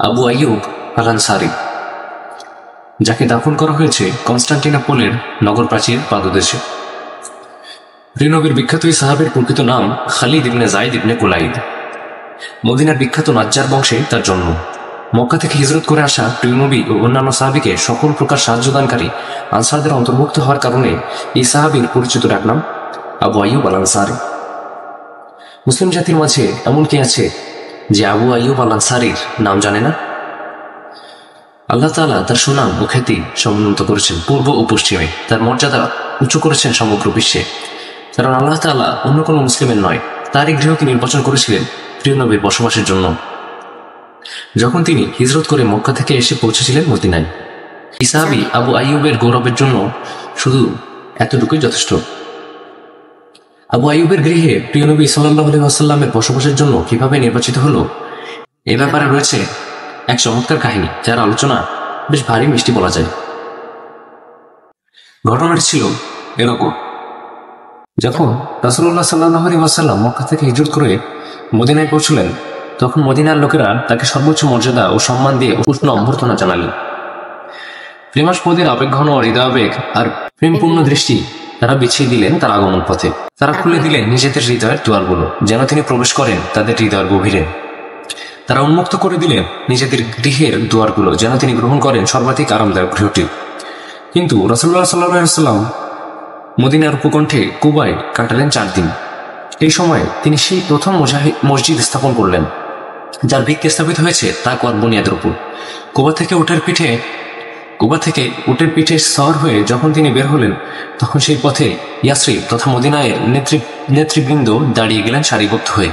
আবু আইয়ুব আল আনসারী, যাকে দাফন করা হয়েছে কনস্টান্টিনোপলের নগর প্রাচীর পাদদেশে। প্রিয় নবীর বিখ্যাত এই সাহাবের প্রকৃত নাম খালিদ ইবনে যায়েদ ইবনে কুলাইদ। মদিনার বিখ্যাত নাজ্জার বংশে তার জন্ম। মক্কা থেকে হিজরত করে আসা প্রিয় নবী ও অন্যান্য সাহাবীকে সকল প্রকার সাহায্যদানকারী আনসারদের অন্তর্ভুক্ত হওয়ার কারণে এই সাহাবীর পরিচিত ডাকনাম আবু আইয়ুব আল আনসারী। মুসলিম জাতির মাঝে এমন কি আছে যে আবু আইয়ুব আল আনসারীর নাম জানে না? আল্লাহ তাআলা তার সুনাম ও খ্যাতি সমুন্নত করেছেন পূর্ব ও পশ্চিমে, তার মর্যাদা উঁচু করেছেন সমগ্র বিশ্বে। কারণ আল্লাহ তাআলা অন্য কোনো মুসলিমের নয়, তারই গৃহকে নির্বাচন করেছিলেন প্রিয় নবীর বসবাসের জন্য, যখন তিনি হিজরত করে মক্কা থেকে এসে পৌঁছেছিলেন মদিনায়। এই সাহাবী আবু আইয়ুবের গৌরবের জন্য শুধু এতটুকুই যথেষ্ট। আবু আইয়ুবের গৃহে প্রিয় নবী সাল্লাল্লাহু আলাইহি ওয়াসাল্লামের বসবাসের জন্য কিভাবে নির্বাচিত হলো, এ ব্যাপারে রয়েছে এক চমৎকার কাহিনী, যার আলোচনা বেশ ভারী মিষ্টি বলা যায়। ঘটনাটি ছিল এরকম: যখন রাসূলুল্লাহ সাল্লাল্লাহু আলাইহি ওয়াসাল্লাম মক্কা থেকে হিজরত করে মদিনায় পৌঁছলেন, তখন মদিনার লোকেরা তাকে সর্বোচ্চ মর্যাদা ও সম্মান দিয়ে উষ্ণ অভ্যর্থনা জানালেন। প্রেমাস্পদের আবেগঘন হৃদয়াবেগ আর প্রেমপূর্ণ দৃষ্টি তারা বিছিয়ে দিলেন তার আগমন পথে। তারা খুলে দিলেন নিজেদের হৃদয়ের দুয়ারগুলো, যেন তিনি প্রবেশ করেন তাদের হৃদয়ের গভীরে। তারা উন্মুক্ত করে দিলেন নিজেদের গৃহের দুয়ারগুলো, যেন তিনি গ্রহণ করেন সর্বাধিক আরামদায়ক গৃহটি। কিন্তু রাসূলুল্লাহ সাল্লাল্লাহু আলাইহি ওয়াসাল্লাম মদিনার উপকণ্ঠে কুবায় কাটালেন 4 দিন। এই সময় তিনি সেই প্রথম মসজিদ স্থাপন করলেন, যার ভিত্তি স্থাপিত হয়েছে তাকওয়ার বুনিয়াদের উপর। কুবা থেকে উটের পিঠে সওয়ার হয়ে যখন তিনি বের হলেন, তখন সেই পথে ইয়াসরিব তথা মদিনায় নেতৃবৃন্দ দাঁড়িয়ে গেলেন সারিবদ্ধ হয়ে।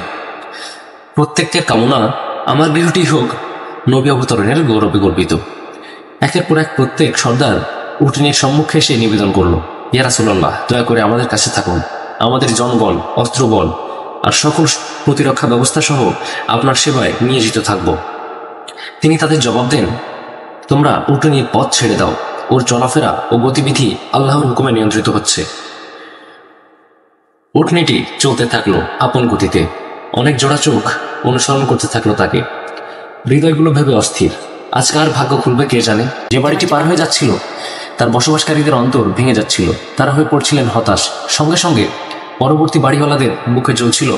প্রত্যেকের কামনা, আমার গৃহটি হোক নবী অবতরণের গৌরবে গর্বিত। একের পর এক প্রত্যেক সর্দার উটনীর সম্মুখে এসে নিবেদন করল, ইয়া রাসূলুল্লাহ, দয়া করে আমাদের কাছে থাকুন। আমাদের জনবল, অস্ত্রবল আর সকল প্রতিরক্ষা ব্যবস্থা সহ আপনার সেবায় নিয়োজিত থাকব। তিনি তাদের জবাব দেন, তোমরা উটনীর পথ ছেড়ে দাও, ওর চলাফেরা ও গতিবিধি আল্লাহর হুকুমে নিয়ন্ত্রিত হচ্ছে। উটনীটি চলতে থাকলো আপন গতিতে। অনেক জোড়া চোখ অনুসরণ করতে থাকলো তাকে। হৃদয়গুলো ভেবে অস্থির, আজ কার ভাগ্য খুলবে কে জানে। যে বাড়িটি পার হয়ে যাচ্ছিল, তার বসবাসকারীদের অন্তর ভেঙে যাচ্ছিল। তারা হয়ে পড়ছিলেন হতাশ। সঙ্গে সঙ্গে পরবর্তী বাড়িওয়ালাদের মুখে জ্বলছিল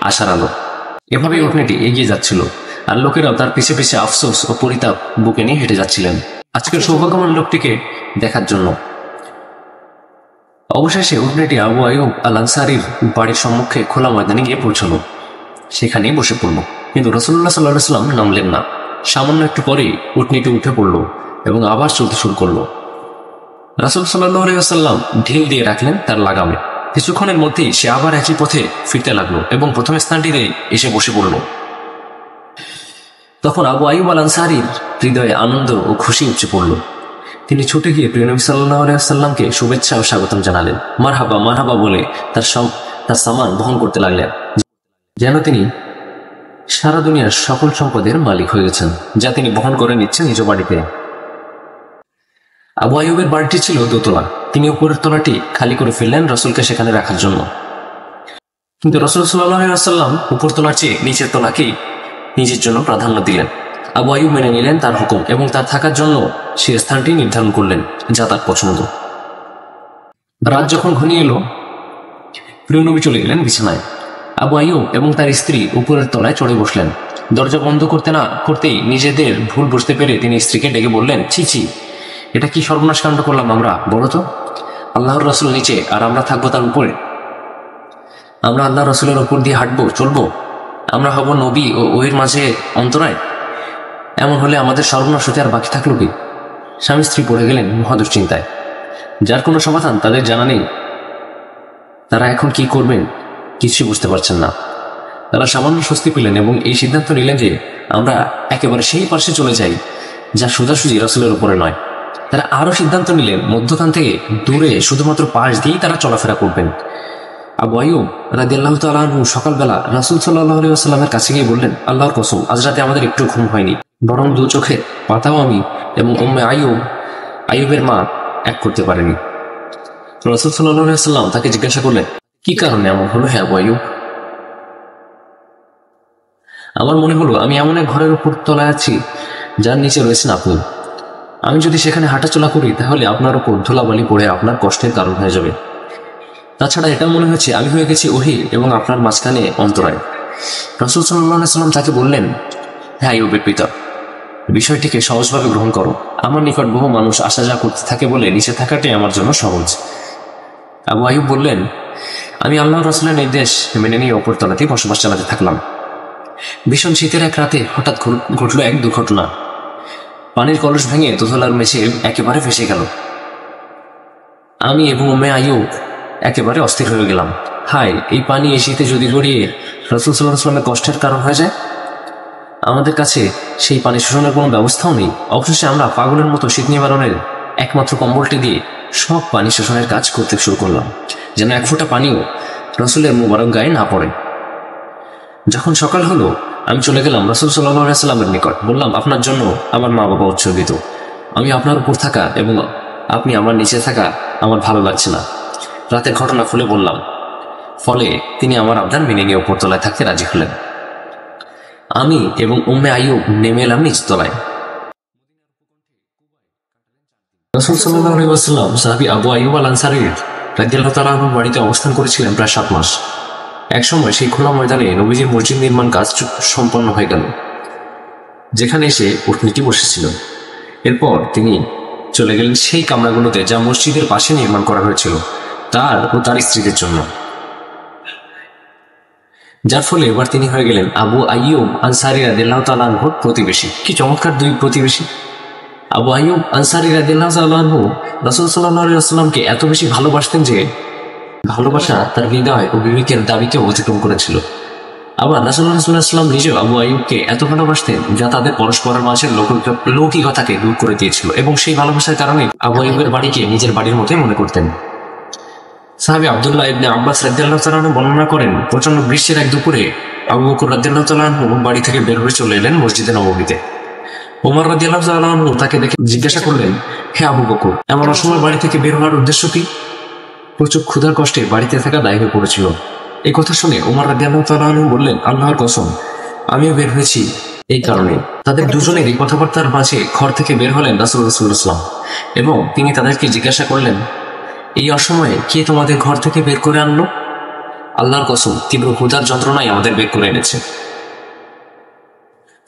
আশার আলো। এভাবেই উটনীটি এগিয়ে যাচ্ছিল, আর লোকেরাও তার পিছে পিছে আফসোস ও পরিতাপ বুকে নিয়ে হেঁটে যাচ্ছিলেন আজকের সৌভাগ্যবান লোকটিকে দেখার জন্য। অবশেষে উটনীটি আবু আইয়ুব আল আনসারীর বাড়ির সম্মুখে খোলা ময়দানে গিয়ে পৌঁছল। সেখানেই বসে পড়ল, কিন্তু রাসূলুল্লাহ সাল্লাল্লাহু আলাইহি ওয়াসাল্লাম নামলেন না। সামান্য একটু পরেই উটনীটি উঠে পড়ল এবং আবার চলতে শুরু করল। রাসূল সাল্লাল্লাহু আলাইহি ওয়াসাল্লাম ঢিল দিয়ে রাখলেন তার লাগামে। কিছুক্ষণের মধ্যেই সে আবার একই পথে ফিরতে লাগলো এবং প্রথম স্থানটিতে এসে বসে পড়ল। তখন আবু আইয়ুব আল আনসারীর হৃদয়ে আনন্দ ও খুশি উপচে পড়ল। তিনি ছুটে গিয়ে প্রিয় নবী সাল্লাল্লাহু আলাইহি ওয়াসাল্লামকে শুভেচ্ছা ও স্বাগতম জানালেন। মারহাবা মারহাবা বলে তার সামান বহন করতে লাগলেন, যেন তিনি সারা দুনিয়ার সকল সম্পদের মালিক হয়ে গেছেন, যা তিনি বহন করে নিচ্ছেন নিজ বাড়িতে। আবু আইয়ুবের বাড়িটি ছিল দোতলা। তিনি উপরের তলাটি খালি করে ফেললেন রাসূলকে সেখানে রাখার জন্য। কিন্তু রাসূল সাল্লাল্লাহু আলাইহি ওয়াসাল্লাম উপর তলার চেয়ে নিচের তলাকেই নিজের জন্য প্রাধান্য দিলেন। আবু আইয়ুব মেনে নিলেন তার হুকুম এবং তার থাকার জন্য সে স্থানটি নির্ধারণ করলেন যা তার পছন্দ। রাত যখন ঘনিয়ে এলো, প্রিয় নবী চলে গেলেন বিছানায়। আবু আইয়ুব এবং তার স্ত্রী উপরের তলায় চড়ে বসলেন। দরজা বন্ধ করতে না করতেই নিজেদের ভুল বুঝতে পেরে তিনি স্ত্রীকে ডেকে বললেন, ছি ছি, এটা কি সর্বনাশ কাণ্ড করলাম আমরা, বলো তো। আল্লাহর রাসূল নিচে আর আমরা থাকবো তার উপরে। আমরা আল্লাহ রাসূলের উপর দিয়ে হাঁটবো, চলবো। আমরা হব নবী ও ওহির মাঝে অন্তরায়। এমন হলে আমাদের সর্বনাশ হতে আর বাকি থাকলো কি? স্বামী স্ত্রী পড়ে গেলেন মহাদুশ্চিন্তায়, যার কোনো সমাধান তাদের জানা নেই। তারা এখন কি করবেন কিছু বুঝতে পারছেন না। তারা সামান্য স্বস্তি পেলেন এবং এই সিদ্ধান্ত নিলেন যে আমরা একেবারে সেই পাশে চলে যাই যা সোজাসুজি রাসূলের উপরে নয়। তারা আরও সিদ্ধান্ত নিলেন মধ্যখান থেকে দূরে শুধুমাত্র পাশ দিয়েই তারা চলাফেরা করবেন। আবু আইয়ুব রাদিয়াল্লাহু তাআলা আনহু সকালবেলা রাসূল সাল্লাল্লাহু আলাইহি ওয়াসাল্লামের কাছে গিয়ে বললেন, আল্লাহর কসম, আজ রাতে আমাদের একটু ঘুম হয়নি, বরং দু চোখে পাতাও আমি এবং উম্মে আইয়ুবের মা এক করতে পারেনি। রাসূল সাল্লাল্লাহু আলাইহি ওয়াসাল্লাম তাকে জিজ্ঞাসা করলেন, কি কারণে এমন হলো হে আবু আইয়ুব? আমার মনে হলো আমি এমন এক ঘরের উপর তলায় আছি যার নিচে রয়েছেন আপনি। আমি যদি সেখানে হাঁটাচলা করি তাহলে আপনার উপর ধুলাবালি পড়ে আপনার কষ্টের কারণ হয়ে যাবে। তাছাড়া এটা মনে হচ্ছে আমি হয়ে গেছি ওহী এবং আপনার মাঝখানে অন্তরায়। রাসূল সাল্লাল্লাহু আলাইহি ওয়াসাল্লাম তাকে বললেন, হে আইয়ুবের পিতা, বিষয়টিকে সহজভাবে গ্রহণ করো। আমার নিকট বহু মানুষ আসা যা করতে থাকে বলে নিচে থাকাটাই আমার জন্য সহজ। আবু আইয়ুব বললেন, আমি আল্লাহ রাসূলের নির্দেশ মেনে নিয়ে উপরতলাতেই বসবাস চালাতে থাকলাম। ভীষণ শীতের এক রাতে হঠাৎ ঘটল এক দুর্ঘটনা। পানির কলস ভেঙে দোতলার মেঝে একেবারে ভেসে গেল। আমি এবং উম্মে আইয়ুব একেবারে অস্থির হয়ে গেলাম। হায়, এই পানি এই শীতে যদি গড়িয়ে রাসূল সাল্লাল্লাহু আলাইহি ওয়াসাল্লামের কষ্টের কারণ হয়ে যায়। আমাদের কাছে সেই পানি শোষণের কোনো ব্যবস্থাও নেই। অবশেষে আমরা পাগলের মতো শীত নিবারণের একমাত্র কম্বলটি দিয়ে সব পানি শোষণের কাজ করতে শুরু করলাম, যেন এক ফোঁটা পানিও রাসূলের মুবারক গায়ে না পড়ে। যখন সকাল হলো আমি চলে গেলাম রাসূল সাল্লাল্লাহু আলাইহি ওয়াসাল্লামের নিকট। বললাম, আপনার জন্য আমার মা বাবা উৎসর্গিত। আমি আপনার উপর থাকা এবং আপনি আমার নিচে থাকা আমার ভালো লাগছে না। রাতের ঘটনা খুলে বললাম। ফলে তিনি আমার আবদার মেনে নিয়ে উপরতলায় থাকতে রাজি হলেন। আমি এবং উম্মে আইয়ুব নেমে এলাম নিচতলায়। রাসূল সাল্লাল্লাহু আলাইহি ওয়াসাল্লাম সাহাবী আবু আইয়ুব আল আনসারী রাদিয়াল্লাহু তাআলা আনহুর বাড়িতে অবস্থান করেছিলেন প্রায় 7 মাস। একসময় সেই খোলা ময়দানে নবীজির মসজিদ নির্মাণ কাজ সম্পন্ন হয়ে গেল, যেখানে এসে উটনীটি বসেছিল। এরপর তিনি চলে গেলেন সেই কামরাগুলোতে যা মসজিদের পাশে নির্মাণ করা হয়েছিল তার ও তার স্ত্রীদের জন্য, যার ফলে এবার তিনি হয়ে গেলেন আবু আইয়ুব আনসারী রাদিয়াল্লাহু তাআলা আনহুর প্রতিবেশী। কি চমৎকার দুই প্রতিবেশী! আবু আইয়ুব আনসারী রাদিয়াল্লাহু তাআলা আনহু রাসূল সাল্লাল্লাহু আলাইহি ওয়াসাল্লামকে এত বেশি ভালোবাসতেন যে ভালোবাসা তার হৃদয় ও বিবেকের দাবিকে অতিক্রম করেছিল। আবার রাসূলুল্লাহ সাল্লাল্লাহু আলাইহি ওয়াসাল্লাম নিজেও আবু আইয়ুবকে এত ভালোবাসতেন যা তাদের পরস্পরের মাঝের লৌকিকতাকে দূর করে দিয়েছিল, এবং সেই ভালোবাসার কারণে আবু আইয়ুবের বাড়িকে নিজের বাড়ির মতোই মনে করতেন। সাহাবী আব্দুল্লাহ ইবনে আব্বাস রাদিয়াল্লাহু তাআলা আনহু বর্ণনা করেন, প্রচন্ড গ্রীষ্মের এক দুপুরে আবু বকর রাদিয়াল্লাহু তাআলা আনহু বাড়ি থেকে বের হয়ে চলে এলেন মসজিদে নববীতে। ওমর রাদিয়াল্লাহু তাআলা আনহু তাকে দেখে জিজ্ঞাসা করলেন, হে আবু বকর, এমন অসময় বাড়ি থেকে বের হওয়ার উদ্দেশ্য কি? প্রচুর ক্ষুধার কষ্টে বাড়িতে থাকা দায়ী হয়ে পড়েছিল। এই কথা শুনে ওমর রাদিয়াল্লাহু তাআলা আনহু বললেন, আল্লাহর কসম, আমিও বের হয়েছি এই কারণে। তাদের দুজনেরই কথাবার্তার মাঝে ঘর থেকে বের হলেন রাসূলুল্লাহ সাল্লাল্লাহু আলাইহি ওয়াসাল্লাম, এবং তিনি তাদেরকে জিজ্ঞাসা করলেন, এই অসময়ে কে তোমাদের ঘর থেকে বের করে আনলো? আল্লাহর কসম, তীব্র ক্ষুধার যন্ত্রণাই আমাদের বের করে এনেছে।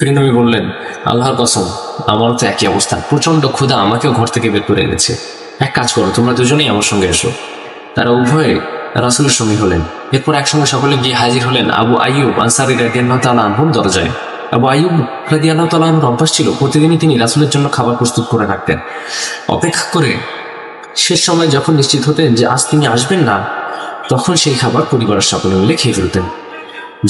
প্রিয় নবী বললেন, আল্লাহর কসম, আমারও তো একই অবস্থা। প্রচন্ড ক্ষুধা আমাকেও ঘর থেকে বের করে এনেছে। এক কাজ করো, তোমরা দুজনেই আমার সঙ্গে এসো। তারা উভয়ে রাসূলের সঙ্গী হলেন। এরপর একসঙ্গে সকলে গিয়ে হাজির হলেন আবু আইয়ুব আনসারী রাদিয়াল্লাহু তাআলা আনহুর দরজায়। আবু আইয়ুব রাদিয়াল্লাহু তাআলা আনহুর অভ্যাস ছিল প্রতিদিনই তিনি রাসূলের জন্য খাবার প্রস্তুত করে রাখতেন। অপেক্ষা করে শেষ সময় যখন নিশ্চিত হতেন যে আজ তিনি আসবেন না, তখন সেই খাবার পরিবারের সকলে মিলে খেয়ে ফেলতেন।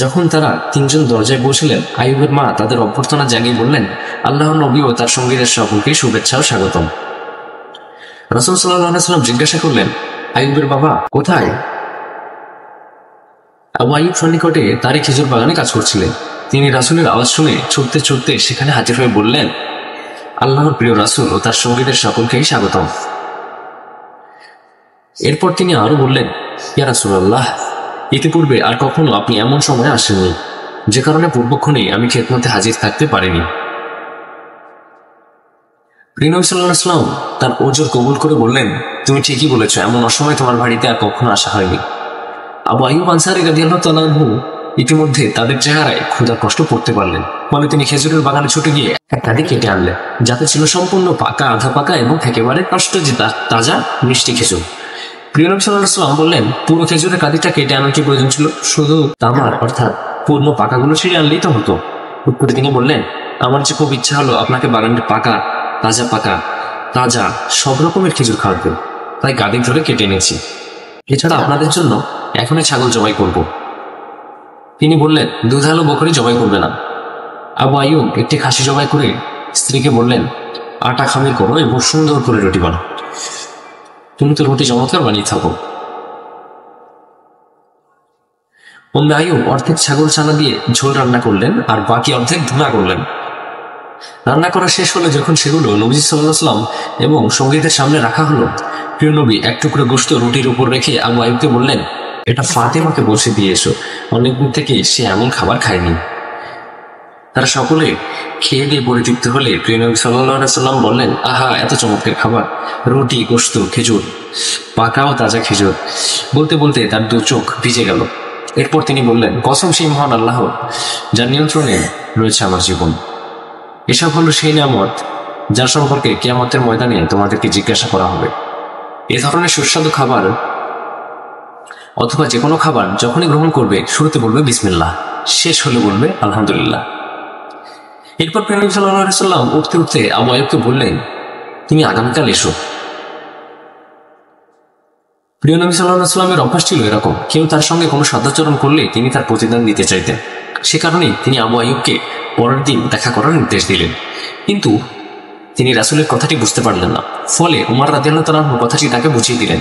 যখন তারা তিনজন দরজায় পৌঁছলেন, আইয়ুবের মা তাদের অভ্যর্থনা জানিয়ে বললেন, আল্লাহর নবী ও তার সঙ্গীদের সকলকে শুভেচ্ছা ও স্বাগতম। রাসূল সাল্লাল্লাহু আলাইহি ওয়াসাল্লাম জিজ্ঞাসা করলেন, আইয়ুবের বাবা কোথায়? আবু আইয়ুব সন্নিকটে তারই খেজুর বাগানে কাজ করছিলেন। তিনি রাসূলের আওয়াজ শুনে ছুটতে ছুটতে সেখানে হাজির হয়ে বললেন, আল্লাহর প্রিয় রাসূল ও তার সঙ্গীদের সকলকেই স্বাগতম। এরপর তিনি আরো বললেন, ইয়া রাসূলুল্লাহ, ইতিপূর্বে আর কখনো আপনি এমন সময় আসেননি, যে কারণে পূর্বক্ষণেই আমি খেদমতে হাজির থাকতে পারিনি। প্রিয় নবী সাল্লাল্লাহু আলাইহি ওয়াসাল্লাম তার ওজর কবুল করে বললেন, তুমি ঠিকই বলেছ, এমন অসময় তোমার বাড়িতে আর কখনো আসা হয়নি। আবু আইয়ুব আনসারী রাদিয়াল্লাহু তাআলা আনহু ইতিমধ্যে তাদের চেহারায় ক্ষুধার কষ্ট পড়তে পারলেন। ফলে তিনি খেজুরের বাগানে ছুটে গিয়ে এক কাঁদি কেটে আনলেন, যাতে ছিল সম্পূর্ণ পাকা, আধা পাকা এবং একেবারে নষ্ট যে তাজা মিষ্টি খেজুর। প্রিয় নবী সাল্লাল্লাহু আলাইহি ওয়াসাল্লাম বললেন, পুরো খেজুরের কাঁদিটা কেটে আনার কি প্রয়োজন ছিল? শুধু তামার অর্থাৎ পূর্ণ পাকাগুলো ছিঁড়ে আনলেই তো হতো। উত্তরে তিনি বললেন, আমার যে খুব ইচ্ছা হলো আপনাকে বাগানের পাকা তাজা সব রকমের খেজুর খাওয়াতে, তাই কাঁদি ধরে কেটে এনেছি। এছাড়া আপনাদের জন্য এখনই ছাগল জবাই করব। তিনি বললেন, দুধালো বকরি জবাই করবে না। আবু আইয়ুব একটি খাসি জবাই করে স্ত্রীকে বললেন, আটা খামির করো এবং সুন্দর করে রুটি বানাও। তুমি তো রুটি চমৎকার বানিয়ে থাকো। উম্মে আইয়ুব অর্ধেক ছাগল ছানা দিয়ে ঝোল রান্না করলেন আর বাকি অর্ধেক ভুনা করলেন। রান্না করা শেষ হলে যখন সেগুলো নবী সাল্লাল্লাহু আলাইহি ওয়াসাল্লাম এবং সঙ্গীদের সামনে রাখা হলো, প্রিয় নবী এক টুকরো গোশত রুটির উপর রেখে আবু আইয়ুবকে বললেন, এটা ফাতেমাকে বসে দিয়ে এসো, অনেকদিন থেকে সে এমন খাবার খায়নি। তারা সকলে খেয়ে দিয়ে পরিতৃপ্ত হলে প্রিয় নবী সাল্লাল্লাহু আলাইহি ওয়াসাল্লাম বললেন, আহা, এত চমৎকার খাবার, রুটি, গোশত, খেজুর, পাকা ও তাজা খেজুর। বলতে বলতে তার দু চোখ ভিজে গেল। এরপর তিনি বললেন, কসম সেই মহান আল্লাহ যার নিয়ন্ত্রণে রয়েছে আমার জীবন। এসব হলো সেই নিয়ামত যার সম্পর্কে কিয়ামতের ময়দানে তোমাদেরকে জিজ্ঞাসা করা হবে। এ ধরনের সুস্বাদু খাবার অথবা যে কোনো খাবার যখনই গ্রহণ করবে শুরুতে বলবে বিসমিল্লাহ, শেষ হলে বলবে আলহামদুলিল্লাহ। এরপর প্রিয় নবী সাল্লাল্লাহু আলাইহি ওয়াসাল্লাম উঠতে উঠতে আবু আইয়ুবকে বললেন, তুমি আগামীকাল এসো। প্রিয় নবী সাল্লাল্লাহু আলাইহি ওয়াসাল্লামের অভ্যাস ছিল এরকম, কেউ তার সঙ্গে কোনো সদাচরণ করলে তিনি তার প্রতিদান দিতে চাইতেন। সে কারণেই তিনি আবু আইয়ুবকে পরের দিন দেখা করার নির্দেশ দিলেন। কিন্তু তিনি রাসূলের কথাটি বুঝতে পারলেন না। ফলে উমর রাদিয়াল্লাহু তাআলা আনহু কথাটি তাকে বুঝিয়ে দিলেন।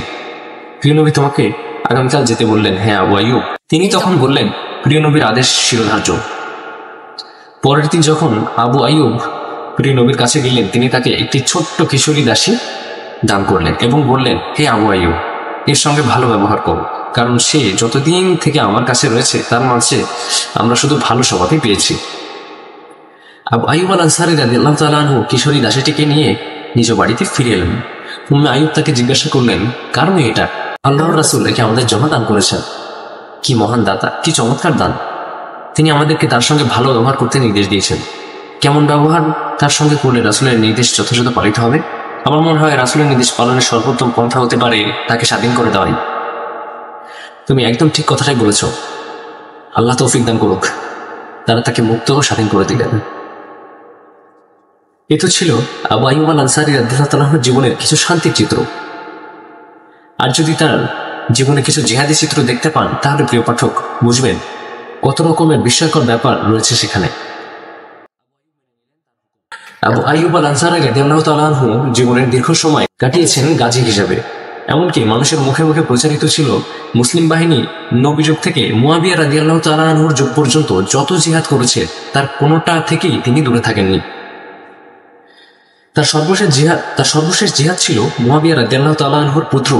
প্রিয় নবী তোমাকে আগামীকাল যেতে বললেন। হ্যাঁ আবু আইয়ুব। তিনি তখন বললেন, প্রিয় নবীর আদেশ শিরোধার্য। পরের দিন যখন আবু আইয়ুব প্রিয় নবীর কাছে গেলেন, তিনি তাকে একটি ছোট্ট কিশোরী দাসী দান করলেন এবং বললেন, হে আবু আইয়ুব, এর সঙ্গে ভালো ব্যবহার করো, কারণ সে যতদিন থেকে আমার কাছে রয়েছে তার মাঝে আমরা শুধু ভালো স্বভাবই পেয়েছি। আবু আইয়ুব আল আনসারী রাদিয়াল্লাহু তাআলা আনহু কিশোরী দাসীটিকে নিয়ে নিজ বাড়িতে ফিরে এলেন। উম্মে আইয়ুব তাকে জিজ্ঞাসা করলেন, কার মেয়ে এটা? আল্লাহর রাসূল একে আমাদের জন্য দান করেছেন। কি মহান দাতা, কি চমৎকার দান! তিনি আমাদেরকে তার সঙ্গে ভালো ব্যবহার করতে নির্দেশ দিয়েছেন। কেমন ব্যবহার তার সঙ্গে করলে রাসূলের নির্দেশ যথাযথ পালিত হবে? আমার মনে হয় রাসূলের নির্দেশ পালনের সর্বোত্তম পন্থা হতে পারে তাকে স্বাধীন করে দেওয়াই। তুমি একদম ঠিক কথাটাই বলেছ। আল্লাহ তৌফিক দান করুক। তারা তাকে মুক্ত ও স্বাধীন করে দিলেন। এ তো ছিল আবু আইয়ুব আল আনসারী রাদিয়াল্লাহু তাআলা আনহুর জীবনের কিছু শান্তির চিত্র। আর যদি তার জীবনে কিছু জিহাদি চিত্র দেখতে পান, তাহলে প্রিয় পাঠক বুঝবেন কত রকমের বিস্ময়কর ব্যাপার রয়েছে সেখানে। আবু আইয়ুব আল আনসারী রাদিয়াল্লাহু তাআলা আনহু জীবনের দীর্ঘ সময় কাটিয়েছেন গাজী হিসাবে। এমনকি মানুষের মুখে মুখে প্রচারিত ছিল, মুসলিম বাহিনী নবী যুগ থেকে মুয়াবিয়া রাদিয়াল্লাহু তাআলা আনহুর যুগ পর্যন্ত যত জিহাদ করেছে তার কোনোটা থেকেই তিনি দূরে থাকেননি। তার সর্বশেষ জিহাদ ছিল মুয়াবিয়া রাদিয়াল্লাহু তাআলা আনহুর পুত্র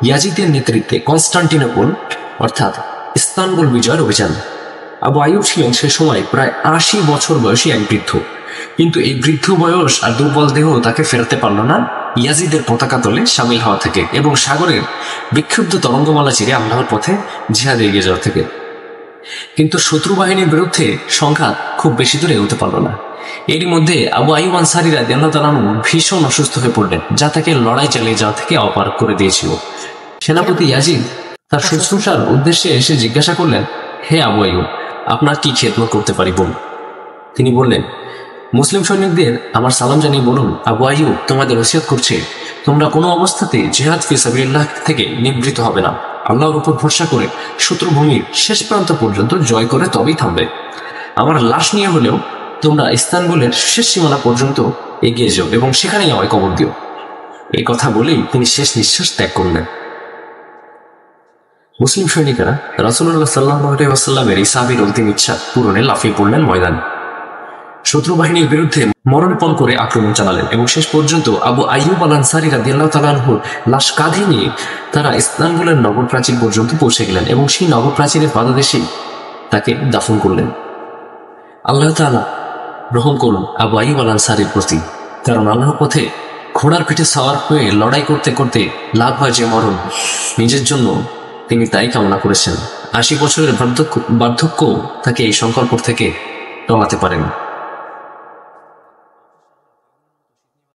ইয়াজিদের নেতৃত্বে কনস্টান্টিনোপল অর্থাৎ ইস্তানবুল বিজয়ের অভিযান। আবু আইয়ুব ছিলেন সে সময় প্রায় 80 বছর বয়সী এক বৃদ্ধ। কিন্তু এই বৃদ্ধ বয়স আর দুর্বল দেহ তাকে ফেরাতে পারল না ইয়াজিদের পতাকা তলে সামিল হওয়া থেকে এবং সাগরের বিক্ষুব্ধ তরঙ্গমালা চিরে আল্লাহর পথে জিহাদে এগিয়ে যাওয়া থেকে। কিন্তু শত্রু বাহিনীর বিরুদ্ধে সংঘাত খুব বেশি দূরে এগোতে পারল না। এরই মধ্যে আবু আইয়ুব আনসারী রাদিয়াল্লাহু তাআলা আনহু ভীষণ অসুস্থ হয়ে পড়লেন, যা তাকে লড়াই চালিয়ে যাওয়া থেকে অপারগ করে দিয়েছিল। সেনাপতি ইয়াজিদ তার শুশ্রূষার উদ্দেশ্যে এসে জিজ্ঞাসা করলেন, হে আবু আইয়ুব, আপনার কি খেদমত করতে পারি বলুন। তিনি বললেন, মুসলিম সৈনিকদের আমার সালাম জানিয়ে বলুন, আবু আইয়ুব তোমাদের ওসিয়ত করছে, তোমরা কোনো অবস্থাতে জিহাদ ফি সাবিলিল্লাহ থেকে নিবৃত হবে না। আল্লাহর উপর ভরসা করে শত্রুভূমির শেষ প্রান্ত পর্যন্ত জয় করে তবেই থামবে। আমার লাশ নিয়ে হলেও তোমরা ইস্তানবুলের শেষ সীমানা পর্যন্ত এগিয়ে যাও এবং সেখানেই আমায় কবর দিও। এই কথা বলেই তিনি শেষ নিঃশ্বাস ত্যাগ করলেন। মুসলিম সৈনিকেরা রাসূলুল্লাহ সাল্লাল্লাহু আলাইহি ওয়াসাল্লামের এই সাহাবীর অন্তিম ইচ্ছা পূরণে লাফিয়ে পড়লেন ময়দানে। শত্রু বাহিনীর বিরুদ্ধে মরণপণ করে আক্রমণ চালালেন এবং শেষ পর্যন্ত আবু আইয়ুব আল আনসারী রাদিয়াল্লাহু তাআলা আনহুর লাশ কাঁধে নিয়ে তারা ইস্তানবুলের নগর প্রাচীর পর্যন্ত পৌঁছে গেলেন এবং সেই নগর প্রাচীরের পাদদেশেই তাকে দাফন করলেন। আল্লাহ তাআলা রহম করুন আবু আইয়ুব আল আনসারীর প্রতি, কারণ আল্লাহর পথে ঘোড়ার পিঠে সওয়ার হয়ে লড়াই করতে করতে লাভ হয় যে মরণ, নিজের জন্য তিনি তাই কামনা করেছেন। 80 বছরের বার্ধক্য তাকে এই সংকল্প থেকে টলাতে পারেন।